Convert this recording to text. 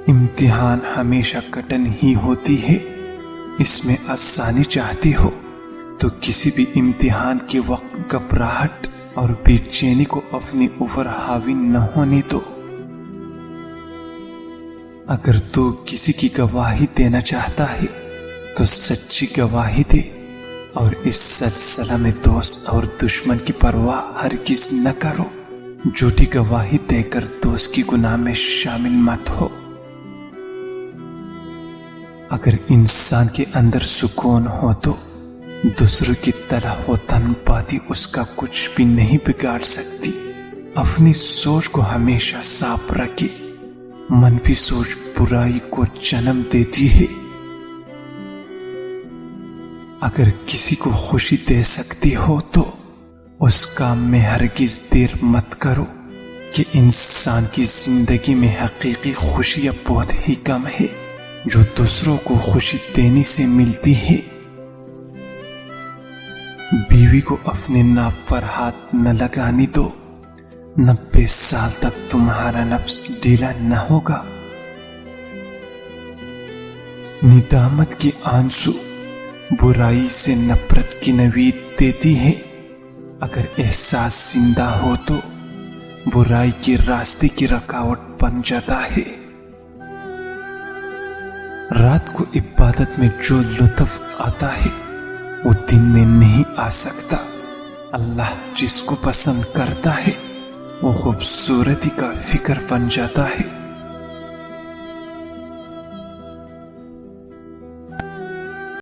امتحان ہمیشہ کٹن ہی ہوتی ہے، اس میں آسانی چاہتی ہو تو کسی بھی امتحان کے وقت گھبراہٹ اور بے چینی کو اپنے اوپر حاوی نہ ہونے دو۔ اگر تو کسی کی گواہی دینا چاہتا ہے تو سچی گواہی دے، اور اس سلسلہ میں دوست اور دشمن کی پرواہ ہرگز نہ کرو۔ جھوٹی گواہی دے کر دوست کی گناہ میں شامل مت ہو۔ اگر انسان کے اندر سکون ہو تو دوسروں کی طرح و تن باتیں اس کا کچھ بھی نہیں بگاڑ سکتی۔ اپنی سوچ کو ہمیشہ صاف رکھے، منفی سوچ برائی کو جنم دیتی ہے۔ اگر کسی کو خوشی دے سکتی ہو تو اس کام میں ہرگز دیر مت کرو، کہ انسان کی زندگی میں حقیقی خوشیاں بہت ہی کم ہے جو دوسروں کو خوشی دینے سے ملتی ہے۔ بیوی کو اپنے ناف پر ہاتھ نہ لگانے دو، 90 سال تک تمہارا نفس ڈھیلا نہ ہوگا۔ ندامت کے آنسو برائی سے نفرت کی نوید دیتی ہے۔ اگر احساس زندہ ہو تو برائی کے راستے کی رکاوٹ بن جاتا ہے۔ رات کو عبادت میں جو لطف آتا ہے وہ دن میں نہیں آ سکتا۔ اللہ جس کو پسند کرتا ہے وہ خوبصورتی کا فکر بن جاتا ہے۔